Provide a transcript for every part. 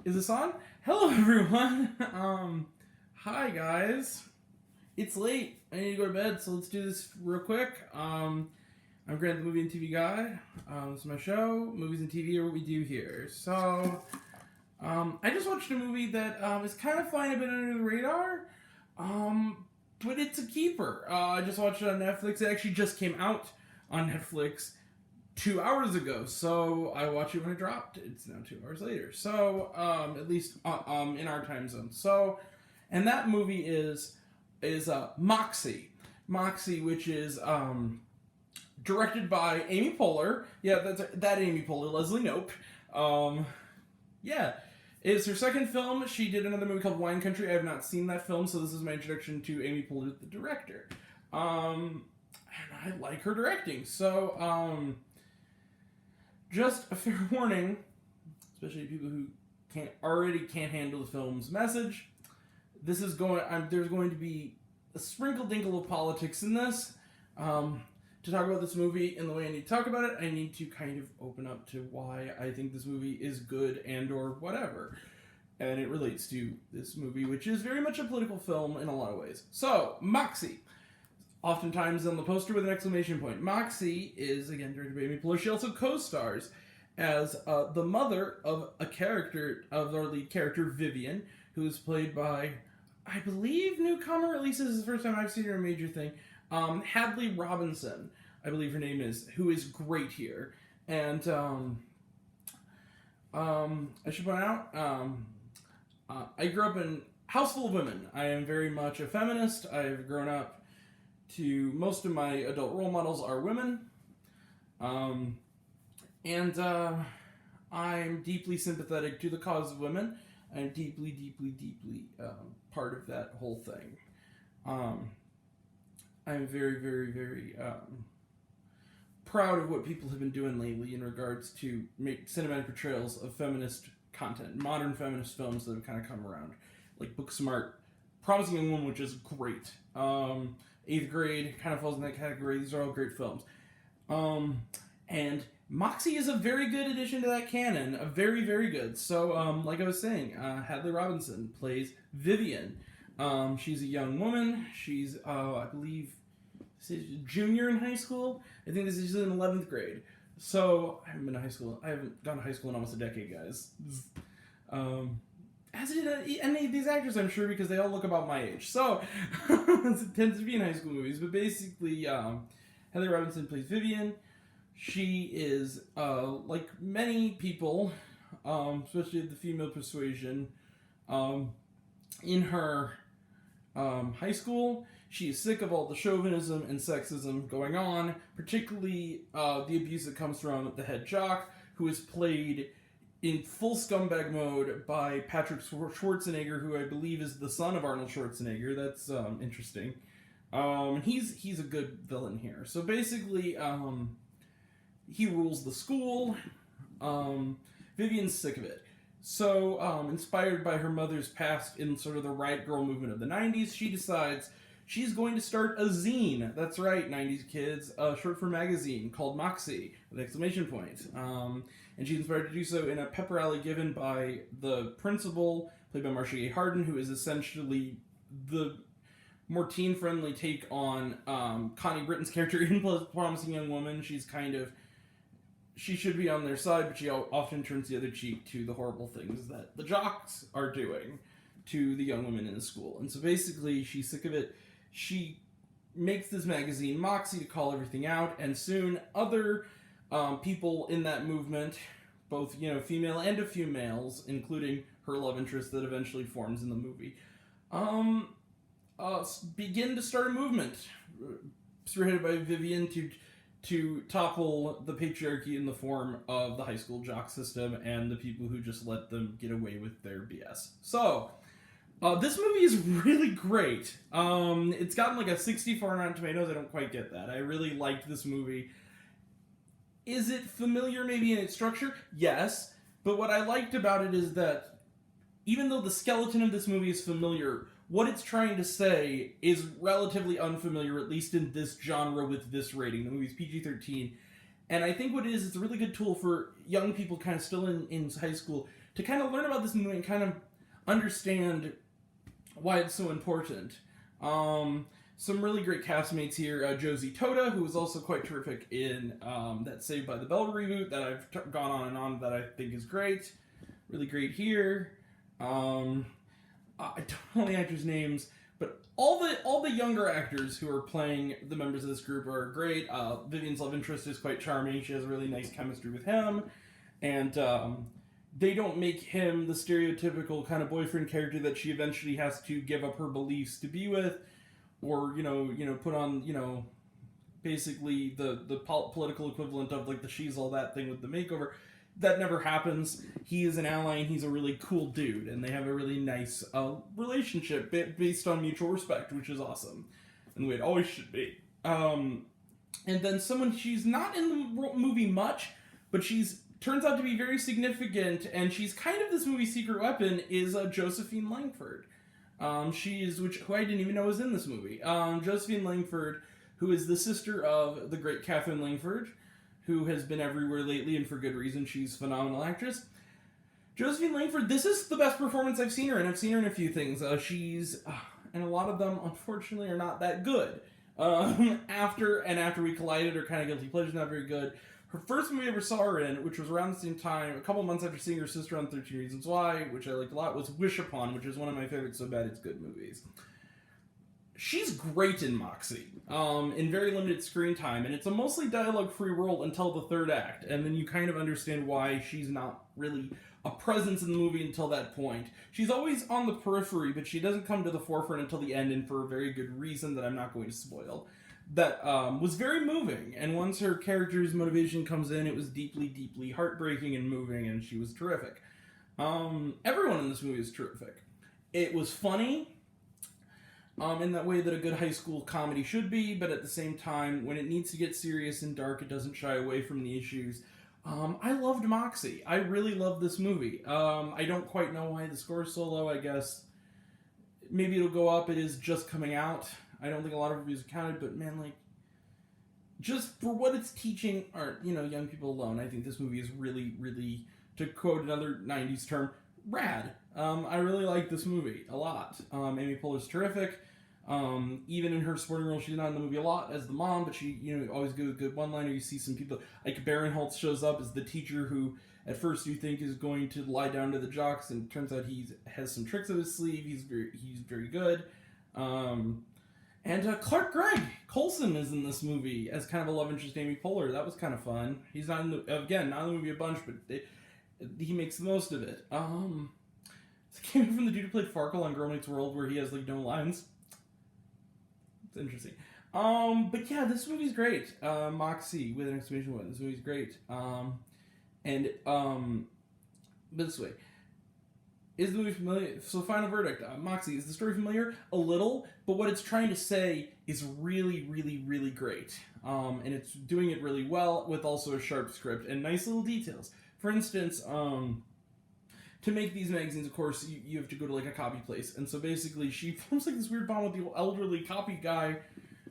Is this on? Hello, everyone. Hi, guys. It's late. I need to go to bed, so let's do this real quick. I'm Grant, the movie and TV guy. This is my show. Movies and TV are what we do here. So, I just watched a movie that is kind of flying a bit under the radar, but it's a keeper. I just watched it on Netflix. It actually just came out on Netflix 2 hours ago, so I watched it when it dropped. It's now 2 hours later, so at least in our time zone. So, and that movie is Moxie, which is directed by Amy Poehler. Yeah, that's that Amy Poehler, Leslie Knope. Yeah, it's her second film. She did another movie called Wine Country. I have not seen that film, so this is my introduction to Amy Poehler, the director. And I like her directing, so just a fair warning, especially people who can't handle the film's message. This is there's going to be a sprinkle dinkle of politics in this. To talk about this movie in the way I need to talk about it, I need to kind of open up to why I think this movie is good and or whatever. And it relates to this movie, which is very much a political film in a lot of ways. So, Moxie. Oftentimes on the poster with an exclamation point. Moxie is, again, directed by Amy Poehler. She also co-stars as the mother of our lead character, Vivian, who is played by, I believe, newcomer, at least this is the first time I've seen her in a major thing, Hadley Robinson, I believe her name is, who is great here. And I should point out, I grew up in a house full of women. I am very much a feminist. I've grown up to most of my adult role models are women. And I'm deeply sympathetic to the cause of women. I'm deeply part of that whole thing. I'm very, very, very proud of what people have been doing lately in regards to cinematic portrayals of feminist content, modern feminist films that have kind of come around. Like Booksmart, Promising Young Woman, which is great. Eighth Grade kind of falls in that category. These are all great films. And Moxie is a very good addition to that canon. A very, very good. So, like I was saying, Hadley Robinson plays Vivian. She's a young woman. She's, I believe, a junior in high school. I think this is in 11th grade. So, I haven't been to high school. I haven't gone to high school in almost a decade, guys. As did any of these actors, I'm sure, because they all look about my age. So, it tends to be in high school movies. But basically, Hadley Robinson plays Vivian. She is, like many people, especially the female persuasion, in her high school, she is sick of all the chauvinism and sexism going on, particularly the abuse that comes from the head jock, who is played in full scumbag mode by Patrick Schwarzenegger, who I believe is the son of Arnold Schwarzenegger. That's interesting. He's a good villain here. So basically, he rules the school. Vivian's sick of it. So, inspired by her mother's past in sort of the riot girl movement of the 90s, she decides she's going to start a zine. That's right, 90s kids. Short for magazine called Moxie, with exclamation point. And she's inspired to do so in a pep rally given by the principal, played by Marcia Gay Harden, who is essentially the more teen-friendly take on Connie Britton's character in Promising Young Woman. She should be on their side, but she often turns the other cheek to the horrible things that the jocks are doing to the young women in the school. And so basically, she's sick of it. She makes this magazine, Moxie, to call everything out, and soon other people in that movement, both female and a few males, including her love interest that eventually forms in the movie, begin to start a movement, spearheaded by Vivian to topple the patriarchy in the form of the high school jock system and the people who just let them get away with their BS. So, this movie is really great. It's gotten like a 64 on Rotten Tomatoes. I don't quite get that. I really liked this movie. Is it familiar maybe in its structure? Yes. But what I liked about it is that even though the skeleton of this movie is familiar, what it's trying to say is relatively unfamiliar, at least in this genre with this rating. The movie's PG-13. And I think what it is, it's a really good tool for young people kind of still in high school to kind of learn about this movie and kind of understand why it's so important. Some really great castmates here. Josie Tota, who was also quite terrific in that Saved by the Bell reboot that I've gone on and on that I think is great. Really great here. I don't know the actors' names, but all the younger actors who are playing the members of this group are great. Vivian's love interest is quite charming. She has a really nice chemistry with him, and they don't make him the stereotypical kind of boyfriend character that she eventually has to give up her beliefs to be with, or put on basically the political equivalent of like the She's All That thing with the makeover. That never happens. He is an ally and he's a really cool dude, and they have a really nice relationship based on mutual respect, which is awesome, and the way it always should be. And then someone, she's not in the movie much, but she's turns out to be very significant, and she's kind of this movie's secret weapon, is Josephine Langford. Who I didn't even know was in this movie. Josephine Langford, who is the sister of the great Catherine Langford, who has been everywhere lately, and for good reason. She's a phenomenal actress. Josephine Langford, this is the best performance I've seen her in. I've seen her in a few things. And a lot of them, unfortunately, are not that good. After We Collided, or kind of guilty pleasure, not very good. Her first movie I ever saw her in, which was around the same time, a couple months after seeing her sister on 13 Reasons Why, which I liked a lot, was Wish Upon, which is one of my favorite So Bad It's Good movies. She's great in Moxie, in very limited screen time, and it's a mostly dialogue-free role until the third act, and then you kind of understand why she's not really a presence in the movie until that point. She's always on the periphery, but she doesn't come to the forefront until the end, and for a very good reason that I'm not going to spoil. That was very moving, and once her character's motivation comes in, it was deeply, deeply heartbreaking and moving, and she was terrific. Everyone in this movie is terrific. It was funny, in that way that a good high school comedy should be, but at the same time, when it needs to get serious and dark, it doesn't shy away from the issues. I loved Moxie. I really loved this movie. I don't quite know why the score is so low, I guess. Maybe it'll go up. It is just coming out. I don't think a lot of reviews are counted, but man, like, just for what it's teaching our, young people alone, I think this movie is really, really, to quote another 90s term, rad. I really like this movie a lot. Amy Poehler's terrific. Even in her supporting role, she's not in the movie a lot as the mom, but she, always gives a good one-liner. You see some people, like Barinholtz shows up as the teacher who, at first, you think is going to lie down to the jocks, and it turns out he has some tricks up his sleeve. He's very good. And Clark Gregg Coulson is in this movie as kind of a love interest to Amy Poehler. That was kind of fun. He's not in the movie a bunch, but he makes the most of it. It came from the dude who played Farkle on Girl Meets World, where he has like no lines. It's interesting. But yeah, this movie's great. Moxie with an exclamation point. This movie's great. This way. Is the movie familiar? So, final verdict. Moxie, is the story familiar? A little, but what it's trying to say is really, really, really great. And it's doing it really well with also a sharp script and nice little details. For instance, to make these magazines, of course, you have to go to like a copy place. And so basically, she forms like this weird bond with the elderly copy guy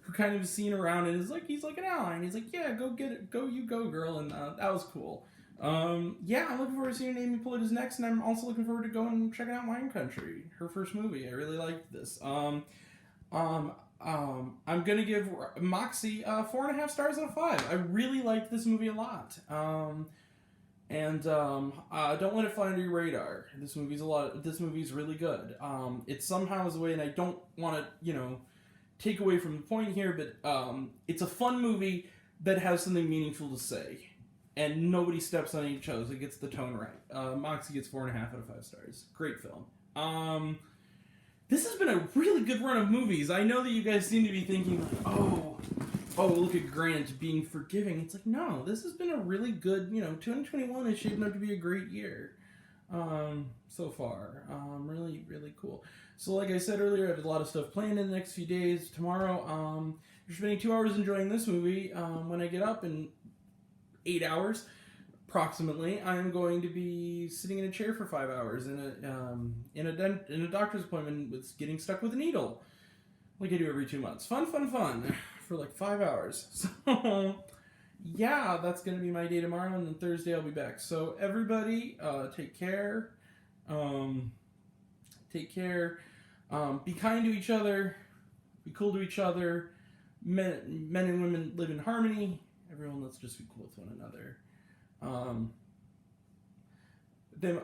who kind of is seen around and is like, he's like an ally. And he's like, yeah, go get it. Go, you go, girl. And that was cool. Yeah, I'm looking forward to seeing Amy Poehler's next, and I'm also looking forward to going and checking out Wine Country, her first movie. I really liked this. I'm gonna give Moxie 4.5 stars out of 5. I really liked this movie a lot. Don't let it fly under your radar. This movie's really good. It somehow is a way, and I don't want to, take away from the point here, but it's a fun movie that has something meaningful to say. And nobody steps on each other. It gets the tone right. Moxie gets 4.5 out of 5 stars. Great film. This has been a really good run of movies. I know that you guys seem to be thinking, like, oh, look at Grant being forgiving. It's like, no, this has been a really good, 2021 is shaping up to be a great year so far. Really, really cool. So like I said earlier, I have a lot of stuff planned in the next few days. Tomorrow, you're spending 2 hours enjoying this movie. When I get up and 8 hours, approximately, I'm going to be sitting in a chair for 5 hours in a doctor's appointment with getting stuck with a needle, like I do every 2 months. Fun, for like 5 hours. So, yeah, that's going to be my day tomorrow, and then Thursday I'll be back. So everybody, take care. Take care. Be kind to each other. Be cool to each other. Men and women live in harmony. Everyone, let's just be cool with one another.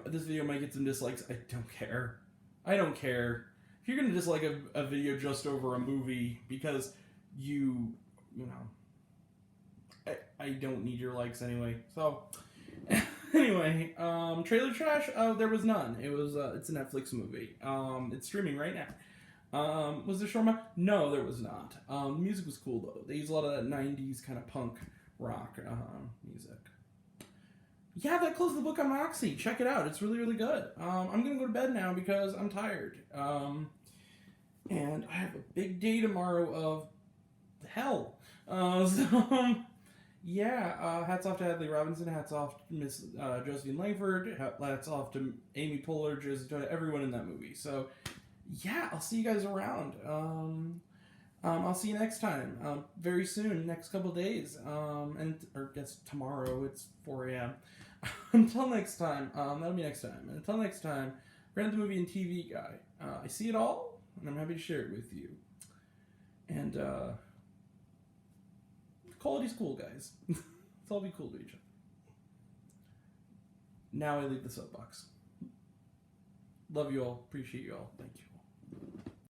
This video might get some dislikes. I don't care. I don't care. If you're going to dislike a video just over a movie because you know, I don't need your likes anyway. So, anyway, trailer trash. There was none. It's a Netflix movie. It's streaming right now. Was there Shorma? No, there was not. The music was cool though. They use a lot of that '90s kind of punk rock music. Yeah, that closed the book on Moxie. Check it out. It's really, really good. I'm gonna go to bed now because I'm tired. And I have a big day tomorrow of hell. Yeah, hats off to Hadley Robinson, hats off to Miss Josephine Langford, hats off to Amy Poehler, to everyone in that movie. So, yeah, I'll see you guys around. I'll see you next time, very soon, next couple days, or I guess tomorrow, it's 4 a.m. Until next time, that'll be next time. And until next time, Grant the Movie and TV Guy. I see it all, and I'm happy to share it with you. And, quality's cool, guys. Let's all be cool to each other. Now I leave the soapbox. Love you all. Appreciate you all. Thank you all.